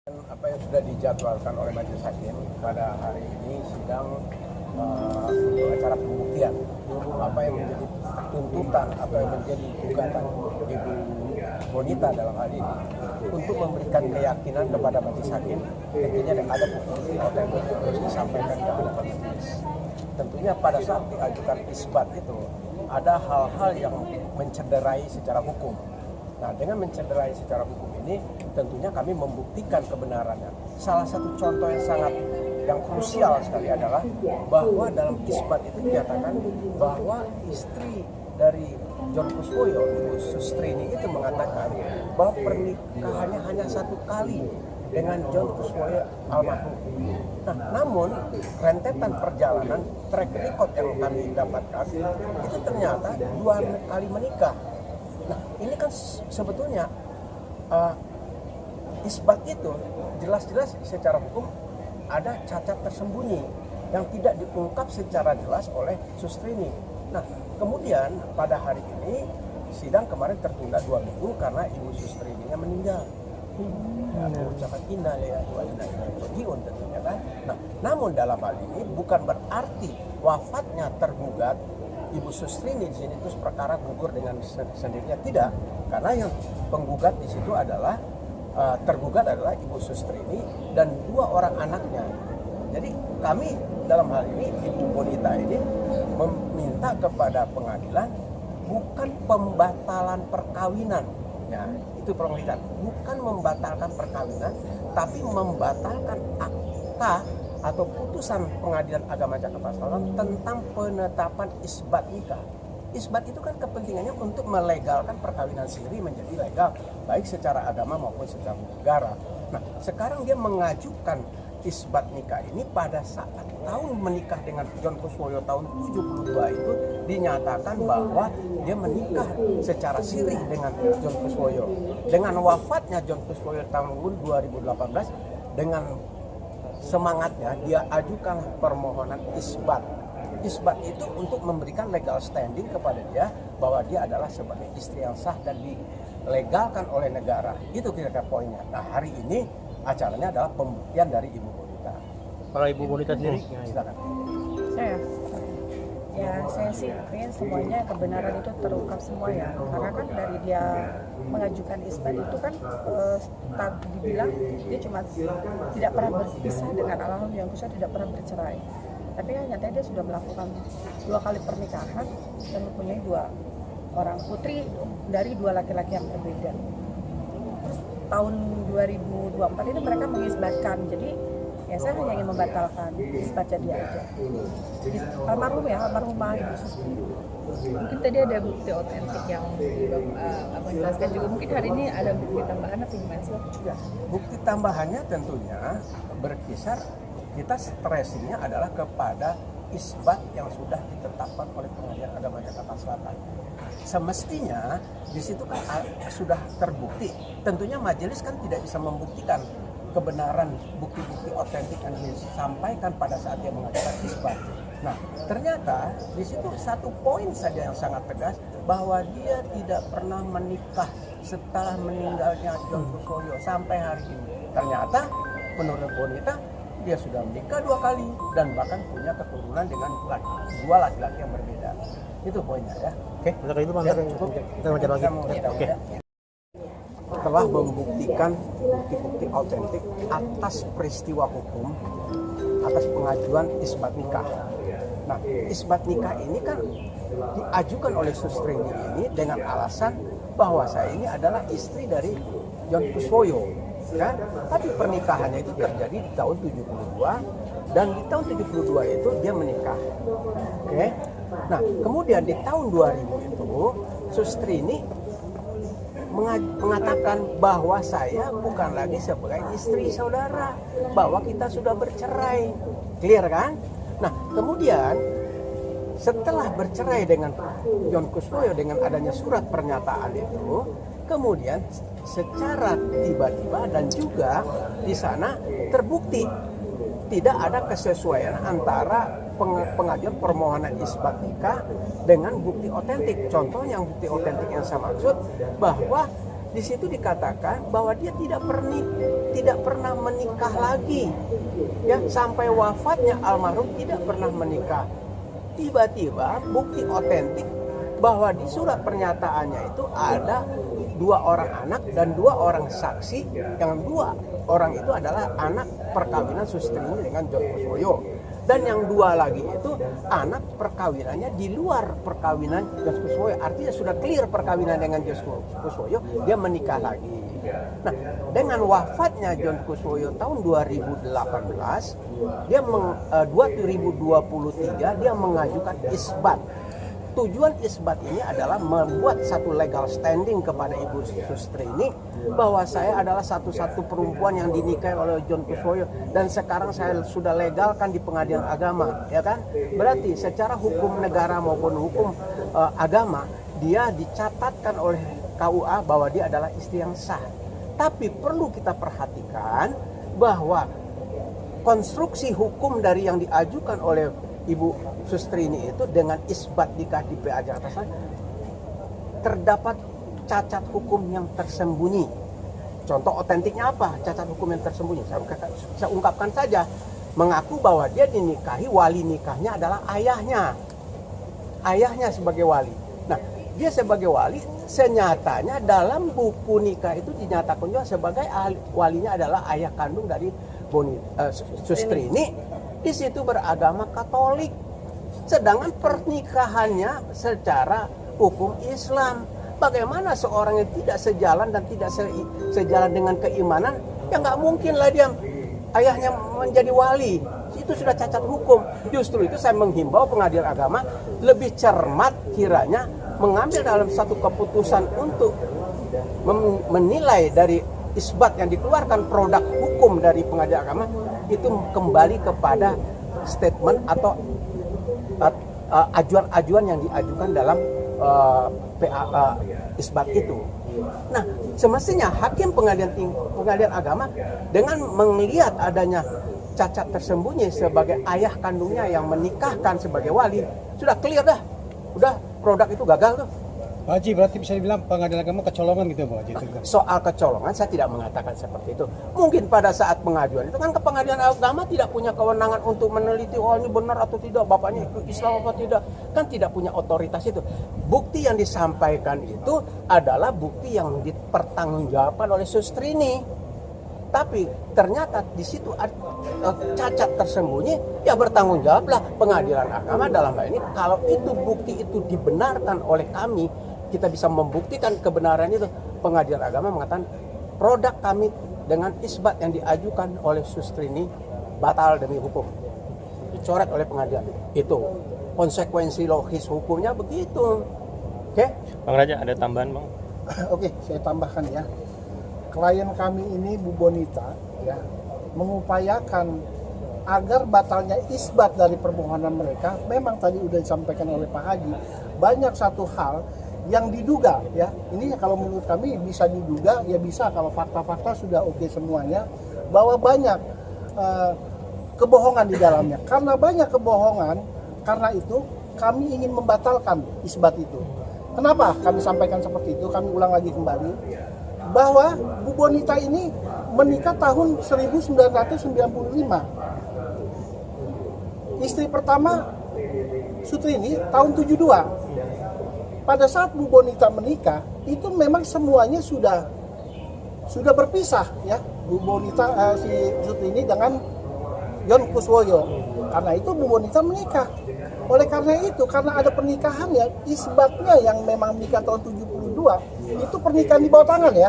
Apa yang sudah dijadwalkan oleh majelis hakim pada hari ini sidang acara pembuktian apa yang menjadi tuntutan, apa yang menjadi gugatan Ibu Bonita dalam hal ini untuk memberikan keyakinan kepada majelis hakim tentunya ada bukti otentik yang harus disampaikan ke hadapan majelis. Tentunya pada saat diajukan isbat itu ada hal-hal yang mencederai secara hukum. Nah, dengan mencederai secara hukum ini, tentunya kami membuktikan kebenarannya. Salah satu contoh yang krusial sekali adalah bahwa dalam isbat itu dinyatakan bahwa istri dari John Kuswoyo, Ibu Sustrini itu mengatakan bahwa pernikahannya hanya satu kali dengan John Kuswoyo almarhum. Nah, namun rentetan perjalanan track record yang kami dapatkan itu ternyata 2 kali menikah. Nah, ini kan sebetulnya isbat itu jelas-jelas secara hukum ada cacat tersembunyi yang tidak diungkap secara jelas oleh Sustrini. Nah, kemudian pada hari ini sidang kemarin tertunda 2 minggu karena Ibu Sustrininya meninggal. Ucapan innalillahi wa inna ilaihi raji'un tentunya kan. Nah, namun dalam hal ini bukan berarti wafatnya tergugat Ibu Sustrini di sini terus perkara gugur dengan sendirinya, tidak, karena yang penggugat di situ adalah tergugat adalah Ibu Sustrini dan 2 orang anaknya. Jadi kami dalam hal ini Ibu Bonita ini meminta kepada pengadilan bukan pembatalan perkawinan, ya itu pengertian, bukan membatalkan perkawinan, tapi membatalkan akta atau putusan Pengadilan Agama Jakarta Selatan tentang penetapan isbat nikah. Isbat itu kan kepentingannya untuk melegalkan perkawinan siri menjadi legal, baik secara agama maupun secara negara. Nah, sekarang dia mengajukan isbat nikah ini pada saat tahun menikah dengan John Kuswoyo tahun 72 itu dinyatakan bahwa dia menikah secara siri dengan John Kuswoyo. Dengan wafatnya John Kuswoyo tahun 2018, dengan semangatnya dia ajukan permohonan isbat. Isbat itu untuk memberikan legal standing kepada dia bahwa dia adalah sebagai istri yang sah dan dilegalkan oleh negara. Itu kira-kira poinnya. Nah, hari ini acaranya adalah pembuktian dari Ibu Bonita. Kalau Ibu Bonita sendiri, silakan. Saya sih pengen semuanya kebenaran itu terungkap semua ya, karena kan dari dia mengajukan isbat itu kan dibilang dia cuma tidak pernah berpisah dengan almarhum yang Kuswoyo, tidak pernah bercerai, tapi kan nyatanya dia sudah melakukan 2 kali pernikahan dan mempunyai 2 orang putri dari 2 laki-laki yang berbeda. Terus tahun 2024 ini mereka mengisbatkan, jadi ya saya hanya ingin membatalkan isbatnya dia aja. Almarhumah Ibu Sustrini. Mungkin tadi ada bukti otentik yang Abang jelaskan juga. Mungkin hari ini ada bukti tambahan atau gimana sih? Bukti tambahannya tentunya berkisar, kita stressingnya adalah kepada isbat yang sudah ditetapkan oleh Pengadilan Agama Jakarta Selatan. Semestinya di situ kan sudah terbukti. Tentunya majelis kan tidak bisa membuktikan kebenaran bukti-bukti otentik yang disampaikan pada saat dia mengajukan isbat. Nah, ternyata di situ satu poin saja yang sangat tegas bahwa dia tidak pernah menikah setelah meninggalnya John Kuswoyo sampai hari ini. Ternyata menurut Bonita dia sudah menikah 2 kali dan bahkan punya keturunan dengan 2 laki-laki yang berbeda. Itu poinnya ya. Oke, untuk itu Ya, cukup. kita baca lagi. Oke. Telah membuktikan bukti-bukti otentik atas peristiwa hukum, atas pengajuan isbat nikah. Nah, isbat nikah ini kan diajukan oleh Sustrini ini dengan alasan bahwa saya ini adalah istri dari John Kuswoyo, kan? Tapi pernikahannya itu terjadi di tahun 72 dan di tahun 72 itu dia menikah. Oke. Nah, kemudian di tahun 2000 itu Sustrini mengatakan bahwa saya bukan lagi sebagai istri saudara, bahwa kita sudah bercerai. Clear kan? Nah, kemudian setelah bercerai dengan John Kuswoyo dengan adanya surat pernyataan itu, kemudian secara tiba-tiba dan juga di sana terbukti tidak ada kesesuaian antara pengajuan permohonan isbat nikah dengan bukti otentik. Contoh yang bukti otentik yang saya maksud bahwa di situ dikatakan bahwa dia tidak pernah menikah lagi. Ya, sampai wafatnya almarhum tidak pernah menikah. Tiba-tiba bukti otentik bahwa di surat pernyataannya itu ada 2 orang anak dan 2 orang saksi, yang 2 orang itu adalah anak perkawinan Sustrini dengan John Kuswoyo, dan yang 2 lagi itu anak perkawinannya di luar perkawinan John Kuswoyo. Artinya sudah clear perkawinan dengan John Kuswoyo, dia menikah lagi. Nah, dengan wafatnya John Kuswoyo tahun 2018, 2023 dia mengajukan isbat. Tujuan isbat ini adalah membuat satu legal standing kepada Ibu Sustrini bahwa saya adalah satu-satu perempuan yang dinikahi oleh John Kuswoyo dan sekarang saya sudah legalkan di pengadilan agama, ya kan? Berarti secara hukum negara maupun hukum agama dia dicatatkan oleh KUA bahwa dia adalah istri yang sah. Tapi perlu kita perhatikan bahwa konstruksi hukum dari yang diajukan oleh Ibu Sustrini itu dengan isbat nikah di PA Jakarta Selatan terdapat cacat hukum yang tersembunyi. Contoh otentiknya apa? Cacat hukum yang tersembunyi. Saya ungkapkan saja, mengaku bahwa dia dinikahi, wali nikahnya adalah ayahnya. Ayahnya sebagai wali. Nah, dia sebagai wali, senyatanya dalam buku nikah itu dinyatakan juga sebagai walinya adalah ayah kandung dari Sustrini. Di situ beragama Katolik, sedangkan pernikahannya secara hukum Islam. Bagaimana seorang yang tidak sejalan dan tidak sejalan dengan keimanan, ya nggak mungkin lah dia ayahnya menjadi wali. Itu sudah cacat hukum. Justru itu saya menghimbau pengadilan agama lebih cermat kiranya mengambil dalam satu keputusan untuk menilai dari isbat yang dikeluarkan produk hukum dari pengadilan agama itu kembali kepada statement atau ajuan-ajuan yang diajukan dalam isbat itu. Nah, semestinya hakim pengadilan agama dengan melihat adanya cacat tersembunyi sebagai ayah kandungnya yang menikahkan sebagai wali, sudah clear dah, udah produk itu gagal tuh. Pak Haji, berarti bisa dibilang pengadilan agama kecolongan gitu Pak Haji? Soal kecolongan saya tidak mengatakan seperti itu. Mungkin pada saat pengajuan itu kan ke pengadilan agama tidak punya kewenangan untuk meneliti oh ini benar atau tidak, bapaknya ikut Islam atau tidak. Kan tidak punya otoritas itu. Bukti yang disampaikan itu adalah bukti yang dipertanggungjawabkan oleh Sustrini. Tapi ternyata di situ ada cacat tersembunyi, ya bertanggung jawablah pengadilan agama dalam hal ini. Kalau itu bukti itu dibenarkan oleh kami, kita bisa membuktikan kebenaran itu. Pengadilan agama mengatakan produk kami dengan isbat yang diajukan oleh Sustrini batal demi hukum, dicoret oleh pengadilan. Itu konsekuensi logis hukumnya begitu. Oke? Bang Raja ada tambahan Bang? Oke, saya tambahkan ya. Klien kami ini Bu Bonita ya mengupayakan agar batalnya isbat dari permohonan mereka. Memang tadi sudah disampaikan oleh Pak Haji, banyak satu hal yang diduga ya. Ini kalau menurut kami bisa diduga, ya bisa kalau fakta-fakta sudah oke semuanya, bahwa banyak kebohongan di dalamnya. Karena banyak kebohongan, karena itu kami ingin membatalkan isbat itu. Kenapa kami sampaikan seperti itu? Kami ulang lagi kembali bahwa Bu Bonita ini menikah tahun 1995. Istri pertama Sustrini tahun 72. Pada saat Bu Bonita menikah, itu memang semuanya sudah berpisah ya. Bu Bonita si Sustrini dengan John Kuswoyo. Karena itu Bu Bonita menikah. Oleh karena itu, karena ada pernikahan ya, isbatnya yang memang menikah tahun 72, itu pernikahan di bawah tangan ya.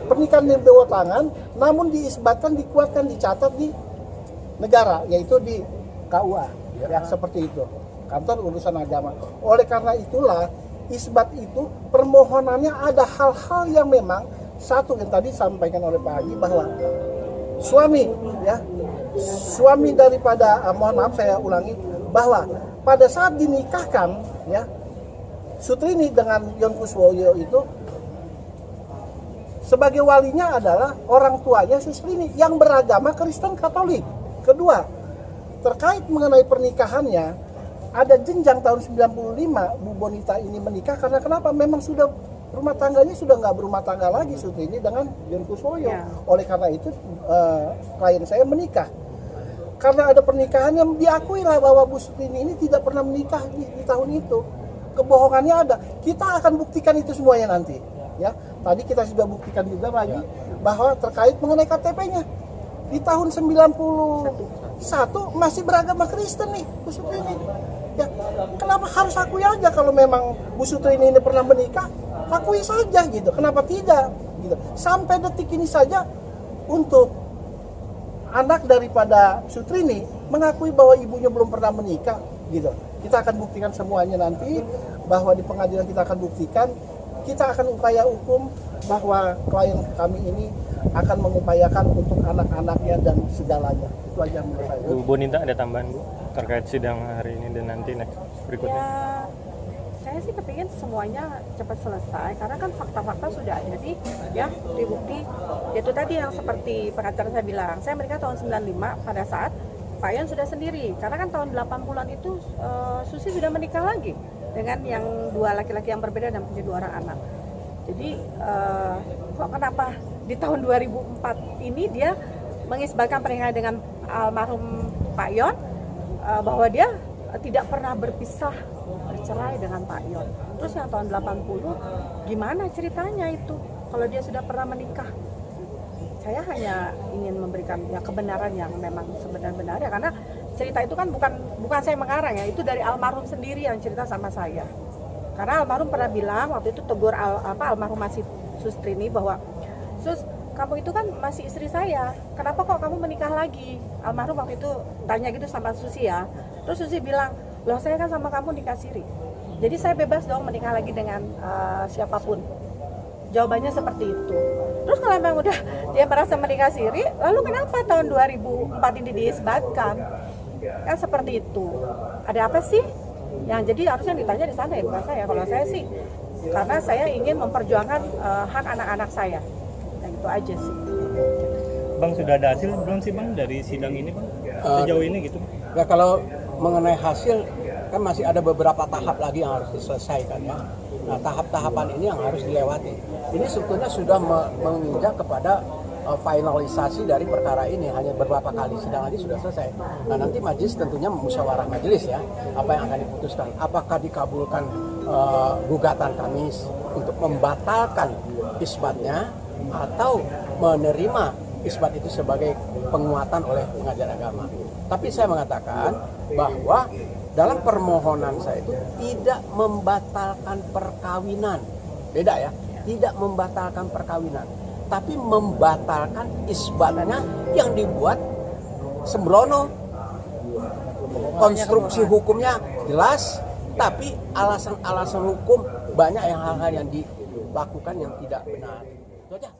Pernikahan di bawah tangan, namun diisbatkan, dikuatkan, dicatat di negara, yaitu di KUA, ya seperti itu. Kantor Urusan Agama. Oleh karena itulah, isbat itu permohonannya ada hal-hal yang memang, satu yang tadi disampaikan oleh Pak Haji, bahwa suami ya, suami daripada, mohon maaf saya ulangi, bahwa pada saat dinikahkan ya Sustrini dengan John Kuswoyo itu sebagai walinya adalah orang tuanya Sustrini yang beragama Kristen Katolik. Kedua, terkait mengenai pernikahannya ada jenjang tahun 95 Bu Bonita ini menikah karena kenapa? Memang sudah rumah tangganya sudah nggak berumah tangga lagi Sutrini dengan John Kuswoyo. Ya. Oleh karena itu klien saya menikah. Karena ada pernikahan yang diakui lah bahwa Bu Sutrini ini tidak pernah menikah di tahun itu. Kebohongannya ada. Kita akan buktikan itu semuanya nanti. Ya, tadi kita sudah buktikan juga lagi bahwa terkait mengenai KTP-nya. Di tahun 91 masih beragama Kristen nih Bu Sutrini. Ya, kenapa harus akui aja kalau memang Bu Sutrini ini pernah menikah? Akui saja gitu. Kenapa tidak? Gitu. Sampai detik ini saja untuk anak daripada Sutrini mengakui bahwa ibunya belum pernah menikah gitu. Kita akan buktikan semuanya nanti, bahwa di pengadilan kita akan buktikan, kita akan upaya hukum bahwa klien kami ini akan mengupayakan untuk anak-anaknya dan segalanya. Itu aja menurut saya. Bu Bonita ada tambahan Bu terkait sidang hari ini dan nanti next berikutnya? Ya, saya sih kepingin semuanya cepat selesai karena kan fakta-fakta sudah ada ya dibukti. Itu tadi yang seperti pengacara saya bilang, saya menikah tahun 95 pada saat Pak Yon sudah sendiri, karena kan tahun 80-an itu Susi sudah menikah lagi dengan yang dua laki-laki yang berbeda dan punya 2 orang anak. Jadi kok kenapa di tahun 2004 ini dia mengisbatkan pernikahan dengan almarhum Pak Yon, bahwa dia tidak pernah berpisah, bercerai dengan Pak Yon. Terus yang tahun 80 gimana ceritanya itu kalau dia sudah pernah menikah? Saya hanya ingin memberikan ya kebenaran yang memang sebenar-benarnya, karena cerita itu kan bukan saya mengarang ya, itu dari almarhum sendiri yang cerita sama saya. Karena almarhum pernah bilang waktu itu tegur almarhum masih Sustrini bahwa Sus, kamu itu kan masih istri saya, kenapa kok kamu menikah lagi? Almarhum waktu itu tanya gitu sama Susi ya. Terus Susi bilang, loh saya kan sama kamu nikah siri, jadi saya bebas dong menikah lagi dengan siapapun. Jawabannya seperti itu. Terus kalau memang udah dia merasa menikah siri, lalu kenapa tahun 2004 ini diisbatkan? Kan seperti itu. Ada apa sih? Yang jadi harusnya ditanya di sana ya, bukan saya. Kalau saya sih, karena saya ingin memperjuangkan hak anak-anak saya. Nah itu aja sih. Bang, sudah ada hasil belum sih Bang dari sidang ini Bang? Sejauh ini gitu. Ya kalau mengenai hasil kan masih ada beberapa tahap lagi yang harus diselesaikan ya. Nah tahap-tahapan ini yang harus dilewati. Ini sebetulnya sudah menginjak kepada finalisasi dari perkara ini, hanya beberapa kali sidang lagi sudah selesai. Nah nanti majelis tentunya musyawarah majelis ya, apa yang akan diputuskan. Apakah dikabulkan gugatan kami untuk membatalkan isbatnya atau menerima isbat itu sebagai penguatan oleh pengadilan agama. Tapi saya mengatakan bahwa dalam permohonan saya itu tidak membatalkan perkawinan. Beda ya, tidak membatalkan perkawinan, tapi membatalkan isbatnya yang dibuat sembrono. Konstruksi hukumnya jelas, tapi alasan-alasan hukum banyak yang hal-hal yang dilakukan yang tidak benar. Itu aja.